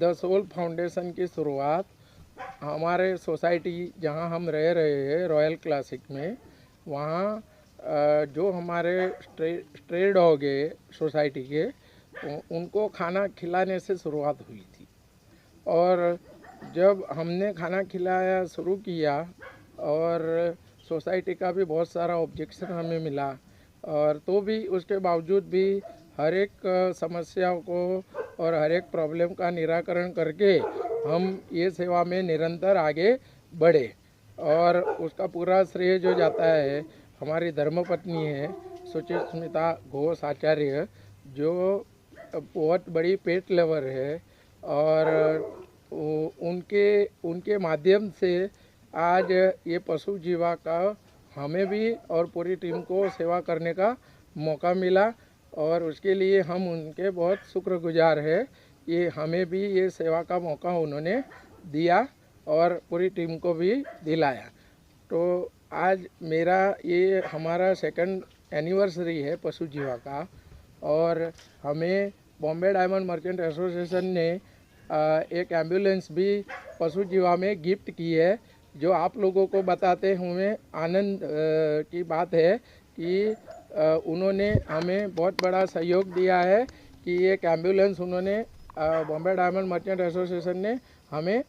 The soul foundation की शुरुआत हमारे सोसाइटी जहां हम रह रहे हैं रॉयल क्लासिक में, वहाँ जो हमारे स्ट्रे डॉग है सोसाइटी के, उनको खाना खिलाने से शुरुआत हुई थी। और जब हमने खाना खिलाया शुरू किया और सोसाइटी का भी बहुत सारा ऑब्जेक्शन हमें मिला, और तो भी उसके बावजूद भी हर एक समस्याओं को और हर एक प्रॉब्लम का निराकरण करके हम ये सेवा में निरंतर आगे बढ़े। और उसका पूरा श्रेय जो जाता है हमारी धर्मपत्नी है सुचिस्मिता घोष आचार्य, जो बहुत बड़ी पेट लवर है, और उनके माध्यम से आज ये पशु जीवा का हमें भी और पूरी टीम को सेवा करने का मौका मिला। और उसके लिए हम उनके बहुत शुक्रगुजार है कि हमें भी ये सेवा का मौका उन्होंने दिया और पूरी टीम को भी दिलाया। तो आज मेरा ये हमारा 2nd एनिवर्सरी है पशु जीवा का, और हमें बॉम्बे डायमंड मर्चेंट एसोसिएशन ने एक एम्बुलेंस भी पशु जीवा में गिफ्ट की है, जो आप लोगों को बताते हुए आनंद की बात है कि उन्होंने हमें बहुत बड़ा सहयोग दिया है कि एक एम्बुलेंस उन्होंने बॉम्बे डायमंड मर्चेंट एसोसिएशन ने हमें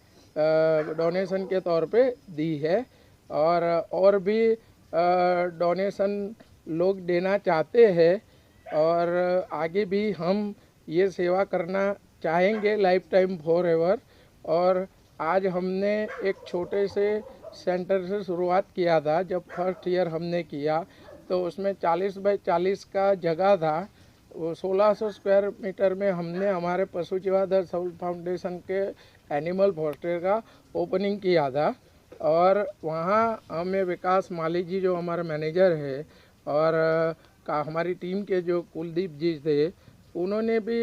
डोनेशन के तौर पे दी है। और भी डोनेशन लोग देना चाहते हैं, और आगे भी हम ये सेवा करना चाहेंगे लाइफ टाइम फॉर एवर। और आज हमने एक छोटे से सेंटर से शुरुआत किया था। जब फर्स्ट ईयर हमने किया तो उसमें 40 बाई 40 का जगह था, वो 1600 स्क्वायर मीटर में हमने हमारे पशु जीवा द सोल फाउंडेशन के एनिमल फॉस्टर का ओपनिंग किया था। और वहाँ हमें विकास माली जी जो हमारे मैनेजर है, और हमारी टीम के जो कुलदीप जी थे, उन्होंने भी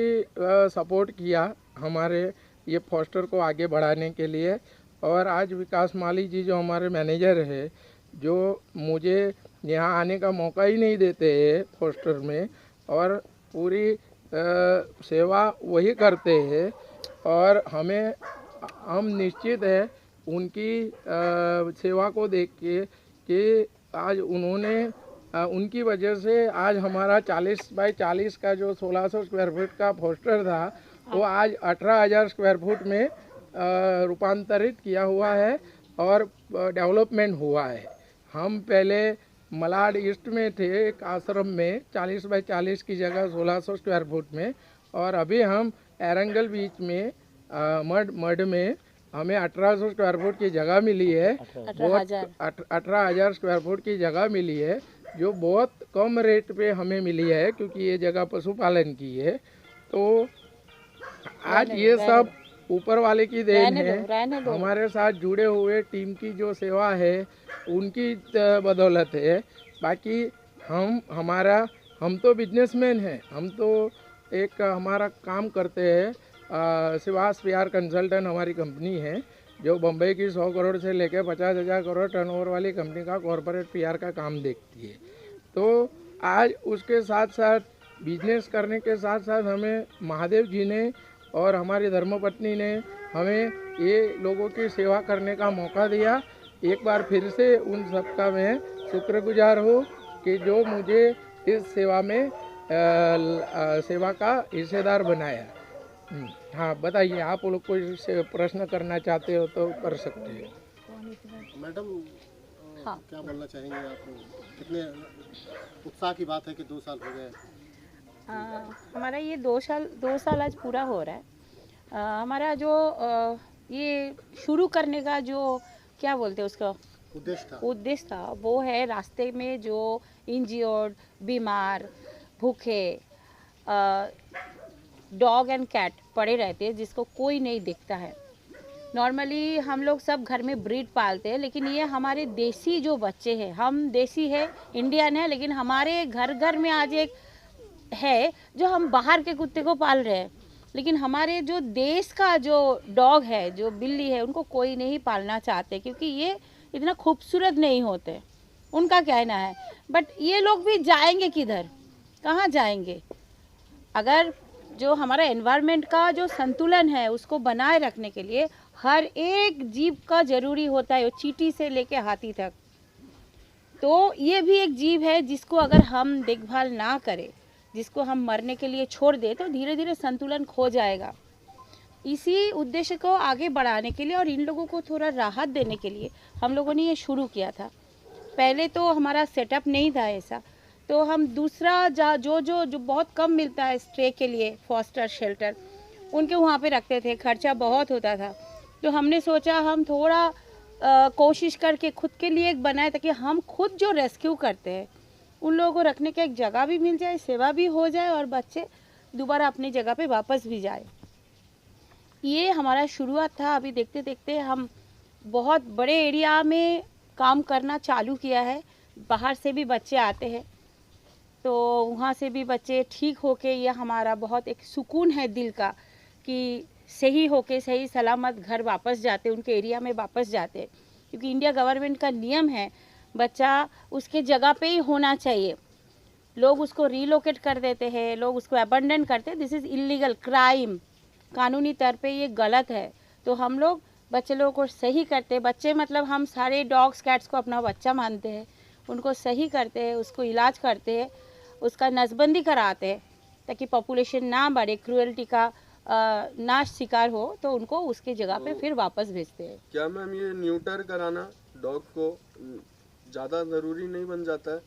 सपोर्ट किया हमारे ये फॉस्टर को आगे बढ़ाने के लिए। और आज विकास माली जी जो हमारे मैनेजर है, जो मुझे यहाँ आने का मौका ही नहीं देते हैं फॉस्टर में, और पूरी सेवा वही करते हैं। और हम निश्चित है उनकी सेवा को देख के कि आज उनकी वजह से आज हमारा 40 बाई 40 का जो 1600 स्क्वायर फुट का फॉस्टर था, वो आज 18,000 स्क्वायर फुट में रूपांतरित किया हुआ है और डेवलपमेंट हुआ है। हम पहले मलाड ईस्ट में थे एक आश्रम में 40 बाई 40 की जगह 1600 स्क्वायर फुट में, और अभी हम एरंगल बीच में मड में हमें 1800 स्क्वायर फुट की जगह मिली है। 18,000 स्क्वायर फुट की जगह मिली है, जो बहुत कम रेट पे हमें मिली है, क्योंकि ये जगह पशुपालन की है। तो आज ये सब ऊपर वाले की देन है। हमारे साथ जुड़े हुए टीम की जो सेवा है उनकी बदौलत है। बाकी हम तो बिजनेसमैन हैं, हम तो एक हमारा काम करते हैं। शिवास पीआर कंसल्टेंट हमारी कंपनी है, जो बम्बई की 100 करोड़ से लेकर 50,000 करोड़ टर्नओवर वाली कंपनी का कॉरपोरेट पीआर का काम देखती है। तो आज उसके साथ साथ बिजनेस करने के साथ साथ हमें महादेव जी ने और हमारी धर्मपत्नी ने हमें ये लोगों की सेवा करने का मौका दिया। एक बार फिर से उन सबका मैं शुक्रगुजार हूँ कि जो मुझे इस सेवा में सेवा का हिस्सेदार बनाया। हाँ, बताइए, आप लोग कोई प्रश्न करना चाहते हो तो कर सकते हैं। मैडम, हाँ, क्या बोलना चाहेंगे आप? कितने उत्साह की बात है कि 2 साल हो गए। हमारा ये 2 साल आज पूरा हो रहा है। हमारा जो ये शुरू करने का जो क्या बोलते हैं उसका उद्देश्य था, वो है रास्ते में जो इंजर्ड, बीमार, भूखे डॉग एंड कैट पड़े रहते हैं, जिसको कोई नहीं देखता है। नॉर्मली हम लोग सब घर में ब्रीड पालते हैं, लेकिन ये हमारे देसी जो बच्चे हैं, हम देसी है, इंडियन है, लेकिन हमारे घर घर में आज एक है जो हम बाहर के कुत्ते को पाल रहे हैं, लेकिन हमारे जो देश का जो डॉग है, जो बिल्ली है, उनको कोई नहीं पालना चाहते, क्योंकि ये इतना खूबसूरत नहीं होते, उनका कहना है। बट ये लोग भी जाएंगे किधर, कहाँ जाएंगे? अगर जो हमारा एनवायरनमेंट का जो संतुलन है उसको बनाए रखने के लिए हर एक जीव का ज़रूरी होता है, वो चींटी से लेके हाथी तक। तो ये भी एक जीव है जिसको अगर हम देखभाल ना करें, जिसको हम मरने के लिए छोड़ दें, तो धीरे धीरे संतुलन खो जाएगा। इसी उद्देश्य को आगे बढ़ाने के लिए और इन लोगों को थोड़ा राहत देने के लिए हम लोगों ने ये शुरू किया था। पहले तो हमारा सेटअप नहीं था ऐसा, तो हम दूसरा जो बहुत कम मिलता है स्टे के लिए, फॉस्टर शेल्टर, उनके वहाँ पे रखते थे। खर्चा बहुत होता था, तो हमने सोचा हम थोड़ा कोशिश करके खुद के लिए एक बनाए, ताकि हम खुद जो रेस्क्यू करते हैं उन लोगों को रखने की एक जगह भी मिल जाए, सेवा भी हो जाए और बच्चे दोबारा अपनी जगह पे वापस भी जाए। ये हमारा शुरुआत था। अभी देखते देखते हम बहुत बड़े एरिया में काम करना चालू किया है। बाहर से भी बच्चे आते हैं, तो वहाँ से भी बच्चे ठीक होके, ये हमारा बहुत एक सुकून है दिल का कि सही होके सही सलामत घर वापस जाते, उनके एरिया में वापस जाते। क्योंकि इंडिया गवर्नमेंट का नियम है बच्चा उसके जगह पे ही होना चाहिए। लोग उसको रीलोकेट कर देते हैं, लोग उसको अबंडन करते हैं। दिस इज़ इलीगल क्राइम, कानूनी तौर पे ये गलत है। तो हम लोग बच्चे लोगों को सही करते, बच्चे मतलब हम सारे डॉग्स कैट्स को अपना बच्चा मानते हैं, उनको सही करते हैं, उसको इलाज करते हैं, उसका नसबंदी कराते हैं ताकि पॉपुलेशन ना बढ़े, क्रूएल्टी का नाश शिकार हो, तो उनको उसके जगह पे फिर वापस भेजते हैं। क्या मैम ये न्यूटर कराना डॉग को ज़्यादा ज़रूरी नहीं बन जाता है?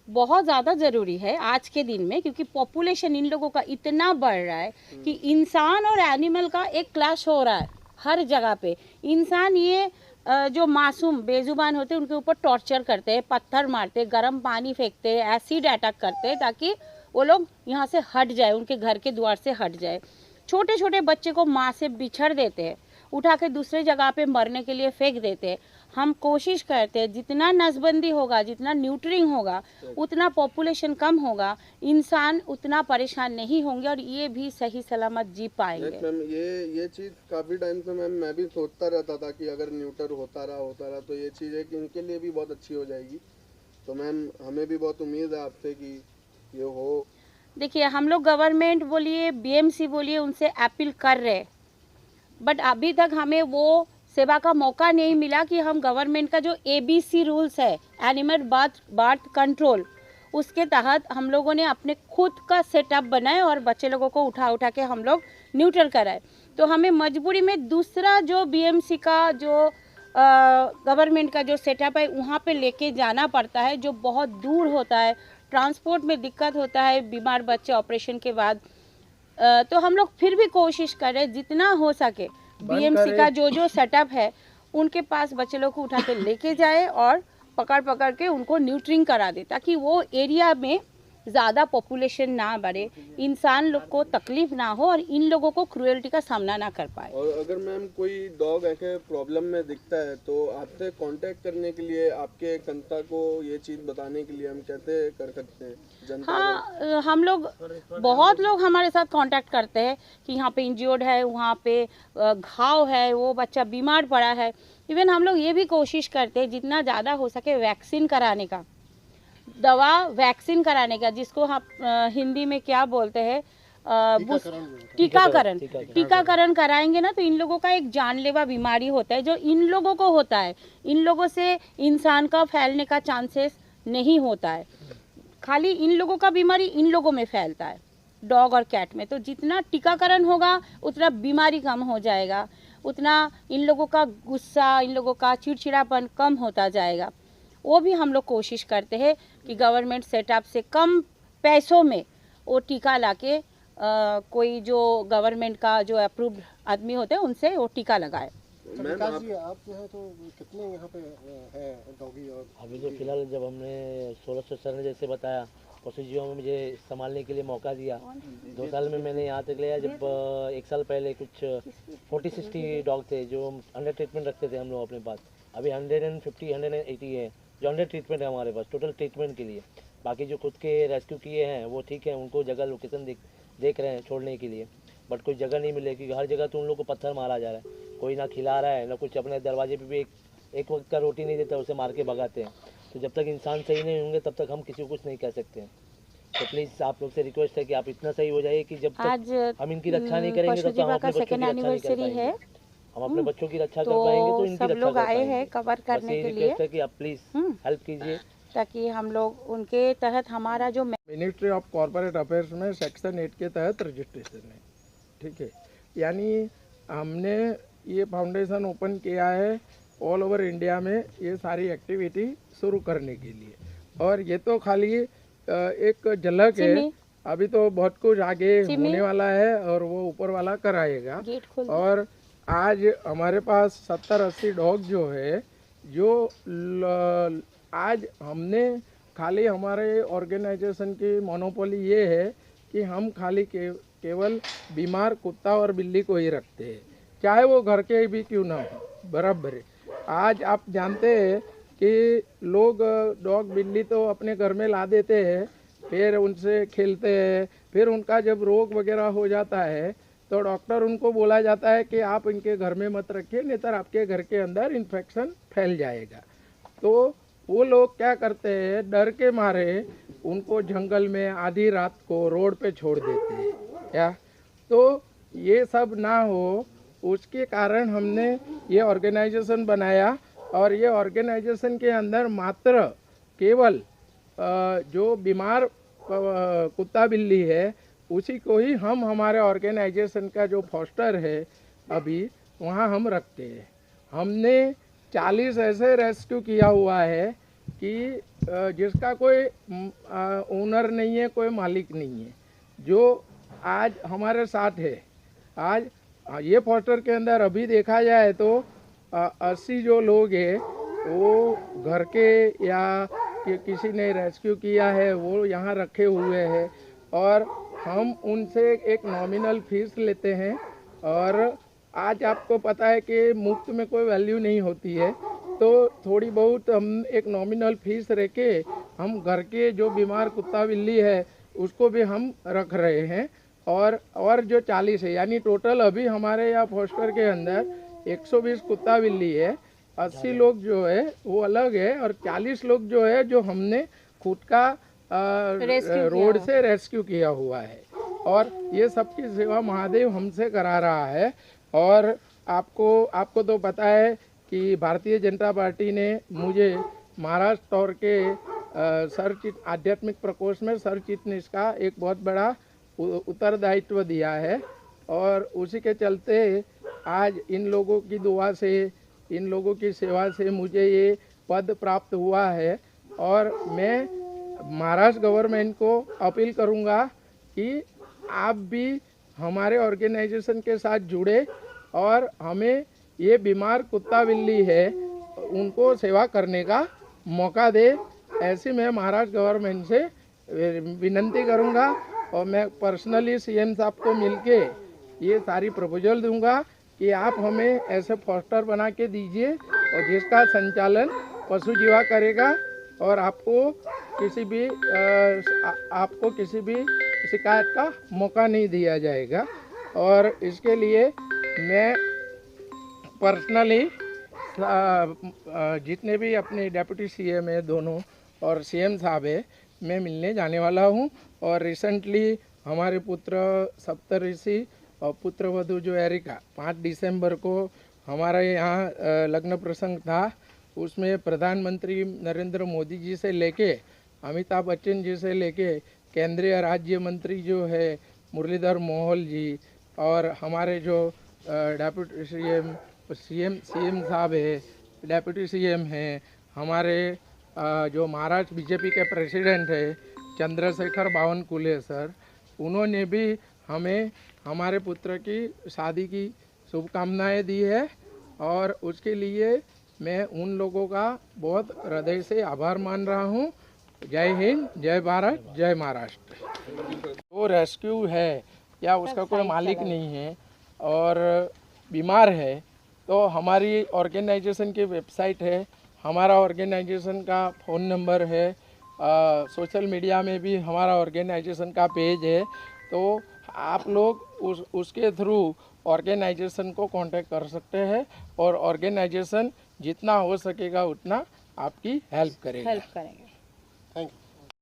बहुत ज़्यादा ज़रूरी है आज के दिन में, क्योंकि पॉपुलेशन इन लोगों का इतना बढ़ रहा है कि इंसान और एनिमल का एक क्लैश हो रहा है हर जगह पे। इंसान ये जो मासूम बेजुबान होते हैं उनके ऊपर टॉर्चर करते हैं, पत्थर मारते, गर्म पानी फेंकते, एसिड अटैक करते हैं ताकि वो लोग यहाँ से हट जाए, उनके घर के द्वार से हट जाए। छोटे छोटे बच्चे को माँ से बिछड़ देते हैं, उठा के दूसरे जगह पे मरने के लिए फेंक देते हैं। हम कोशिश करते हैं जितना नसबंदी होगा, जितना न्यूट्रिंग होगा, उतना पॉपुलेशन कम होगा, इंसान उतना परेशान नहीं होंगे और ये भी सही सलामत जी पाएंगे। मैम ये चीज़ काफ़ी टाइम से मैम मैं भी सोचता रहता था कि अगर न्यूटर होता रहा तो ये चीज़ है कि इनके लिए भी बहुत अच्छी हो जाएगी। तो मैम हमें भी बहुत उम्मीद है आपसे कि ये हो। देखिए, हम लोग गवर्नमेंट बोलिए, बीएमसी बोलिए, उनसे अपील कर रहे, बट अभी तक हमें वो सेवा का मौका नहीं मिला कि हम गवर्नमेंट का जो ABC रूल्स है, एनिमल बर्थ कंट्रोल, उसके तहत हम लोगों ने अपने खुद का सेटअप बनाए और बच्चे लोगों को उठा के हम लोग न्यूट्रल कराए। तो हमें मजबूरी में दूसरा जो BMC का जो गवर्नमेंट का जो सेटअप है वहाँ पे लेके जाना पड़ता है, जो बहुत दूर होता है, ट्रांसपोर्ट में दिक्कत होता है बीमार बच्चे ऑपरेशन के बाद। तो हम लोग फिर भी कोशिश करें जितना हो सके BMC का जो सेटअप है उनके पास बच्चे लोग को उठा के लेके जाए और पकड़ के उनको न्यूट्रिंग करा दे, ताकि वो एरिया में ज़्यादा पॉपुलेशन ना बढ़े, इंसान लोग को तकलीफ ना हो और इन लोगों को क्रूएल्टी का सामना ना कर पाए। और अगर मैम कोई डॉग ऐसे प्रॉब्लम में दिखता है तो आपसे कांटेक्ट करने के लिए, आपके जनता को ये चीज़ बताने के लिए हम कैसे कर सकते हैं? जनता हाँ, हम लोग बहुत लोग हमारे साथ कांटेक्ट करते हैं कि यहाँ पे इंज्योर्ड है, वहाँ पे घाव है, वो बच्चा बीमार पड़ा है। इवन हम लोग ये भी कोशिश करते हैं जितना ज़्यादा हो सके वैक्सीन कराने का, दवा वैक्सीन कराने का, जिसको हम हिंदी में क्या बोलते हैं, टीकाकरण कराएंगे ना, तो इन लोगों का एक जानलेवा बीमारी होता है जो इन लोगों को होता है, इन लोगों से इंसान का फैलने का चांसेस नहीं होता है, खाली इन लोगों का बीमारी इन लोगों में फैलता है, डॉग और कैट में। तो जितना टीकाकरण होगा उतना बीमारी कम हो जाएगा, उतना इन लोगों का गुस्सा, इन लोगों का चिड़चिड़ापन कम होता जाएगा। वो भी हम लोग कोशिश करते हैं कि गवर्नमेंट सेटअप से कम पैसों में वो टीका लाके कोई जो गवर्नमेंट का जो अप्रूव्ड आदमी होते हैं उनसे वो टीका लगाए। तो विकास जी, आप जो है तो कितने यहाँ पे है डॉगी? और अभी जो फिलहाल जब हमने 1600 सर ने जैसे बताया, पशु जीवों में मुझे संभालने के लिए मौका दिया, 2 साल में मैंने यहाँ तक लिया। जब 1 साल पहले कुछ 40-60 डॉग थे जो अंडर ट्रीटमेंट रखते थे हम लोग अपने पास। अभी 150-180 है जो अंडर ट्रीटमेंट है हमारे पास, टोटल ट्रीटमेंट के लिए। बाकी जो खुद के रेस्क्यू किए हैं वो ठीक है, उनको जगह लोकेशन देख रहे हैं छोड़ने के लिए, बट कोई जगह नहीं मिलेगी। हर जगह तो उन लोग को पत्थर मारा जा रहा है, कोई ना खिला रहा है ना कुछ। अपने दरवाजे पे भी एक वक्त का रोटी नहीं देता, उसे मार के भगाते हैं। तो जब तक इंसान सही नहीं होंगे तब तक हम किसी को कुछ नहीं कह सकते हैं। तो प्लीज़ आप लोग से रिक्वेस्ट है कि आप इतना सही हो जाइए कि जब आज तक हम इनकी रक्षा नहीं करेंगे पशु तब तक हम जीवा अपने का बच्चों की सेकेंड रक्षा नहीं कर एनिवर्सरी है, पाएंगे। हम अपने बच्चों की रक्षा कर पाएंगे तो तो इनकी सब रक्षा लोग कर आए हैं पाएंगे। कवर बस करने ये के लिए, रिक्वेस्ट है कि आप प्लीज़ हम्म, हेल्प कीजिए। ताकि हम लोग उनके तहत हमारा जो मिनिस्ट्री ऑफ कॉरपोरेट अफेयर्स में सेक्शन 8 के तहत रजिस्ट्रेशन है, ठीक है। यानी हमने ये फाउंडेशन ओपन किया है ऑल ओवर इंडिया में ये सारी एक्टिविटी शुरू करने के लिए। और ये तो खाली एक झलक है, सिमी, अभी तो बहुत कुछ आगे सिमी, होने वाला है और वो ऊपर वाला कराएगा। गेट खोल दो। और आज हमारे पास 70-80 डॉग जो है जो आज हमने खाली हमारे ऑर्गेनाइजेशन की मोनोपोली ये है कि हम खाली केवल बीमार कुत्ता और बिल्ली को ही रखते हैं, चाहे वो घर के भी क्यों ना हो, बराबर है। आज आप जानते हैं कि लोग डॉग बिल्ली तो अपने घर में ला देते हैं, फिर उनसे खेलते हैं, फिर उनका जब रोग वगैरह हो जाता है तो डॉक्टर उनको बोला जाता है कि आप इनके घर में मत रखिए, नहीं तो आपके घर के अंदर इन्फेक्शन फैल जाएगा। तो वो लोग क्या करते हैं, डर के मारे उनको जंगल में आधी रात को रोड पे छोड़ देते हैं क्या। तो ये सब ना हो उसके कारण हमने ये ऑर्गेनाइजेशन बनाया। और ये ऑर्गेनाइजेशन के अंदर मात्र केवल जो बीमार कुत्ता बिल्ली है उसी को ही हम हमारे ऑर्गेनाइजेशन का जो फोस्टर है अभी वहाँ हम रखते हैं। हमने 40 ऐसे रेस्क्यू किया हुआ है कि जिसका कोई ओनर नहीं है, कोई मालिक नहीं है, जो आज हमारे साथ है। आज ये पोस्टर के अंदर अभी देखा जाए तो 80 जो लोग हैं वो घर के या किसी ने रेस्क्यू किया है वो यहाँ रखे हुए हैं और हम उनसे एक नॉमिनल फीस लेते हैं। और आज आपको पता है कि मुफ्त में कोई वैल्यू नहीं होती है, तो थोड़ी बहुत हम एक नॉमिनल फीस रख के हम घर के जो बीमार कुत्ता बिल्ली है उसको भी हम रख रहे हैं। और जो 40 है यानी टोटल अभी हमारे यहाँ फोस्टर के अंदर 120 कुत्ता बिल्ली है, 80 लोग जो है वो अलग है और 40 लोग जो है जो हमने खुद का रोड से रेस्क्यू किया हुआ है। और ये सबकी सेवा महादेव हमसे करा रहा है। और आपको तो पता है कि भारतीय जनता पार्टी ने मुझे महाराष्ट्र तौर के आध्यात्मिक प्रकोष्ठ में सर चिटनीस का एक बहुत बड़ा उत्तरदायित्व दिया है। और उसी के चलते आज इन लोगों की दुआ से, इन लोगों की सेवा से मुझे ये पद प्राप्त हुआ है। और मैं महाराष्ट्र गवर्नमेंट को अपील करूंगा कि आप भी हमारे ऑर्गेनाइजेशन के साथ जुड़े और हमें ये बीमार कुत्ता बिल्ली है उनको सेवा करने का मौका दे, ऐसी मैं महाराष्ट्र गवर्नमेंट से विनंती करूंगा। और मैं पर्सनली सीएम साहब को मिलके ये सारी प्रपोजल दूंगा कि आप हमें ऐसे पोस्टर बना के दीजिए और जिसका संचालन पशु जीवा करेगा और आपको किसी भी शिकायत का मौका नहीं दिया जाएगा। और इसके लिए मैं पर्सनली जितने भी अपने डेप्यूटी सीएम है दोनों और सीएम साहब है मैं मिलने जाने वाला हूं। और रिसेंटली हमारे पुत्र सप्तऋषि और पुत्र वधू जो एरिका 5 दिसंबर को हमारे यहाँ लग्न प्रसंग था, उसमें प्रधानमंत्री नरेंद्र मोदी जी से लेके अमिताभ बच्चन जी से लेके केंद्रीय राज्य मंत्री जो है मुरलीधर मोहोल जी और हमारे जो डेप्यूटी सीएम साहब है, डेप्यूटी सीएम हैं, हमारे जो महाराष्ट्र बीजेपी के प्रेसिडेंट है चंद्रशेखर बावनकुले सर, उन्होंने भी हमें हमारे पुत्र की शादी की शुभकामनाएं दी है। और उसके लिए मैं उन लोगों का बहुत हृदय से आभार मान रहा हूं। जय हिंद, जय भारत, जय महाराष्ट्र। वो रेस्क्यू है या उसका कोई मालिक नहीं है और बीमार है तो हमारी ऑर्गेनाइजेशन की वेबसाइट है, हमारा ऑर्गेनाइजेशन का फ़ोन नंबर है, सोशल मीडिया में भी हमारा ऑर्गेनाइजेशन का पेज है। तो आप लोग उसके थ्रू ऑर्गेनाइजेशन को कांटेक्ट कर सकते हैं और ऑर्गेनाइजेशन जितना हो सकेगा उतना आपकी हेल्प करेंगे। Thank you.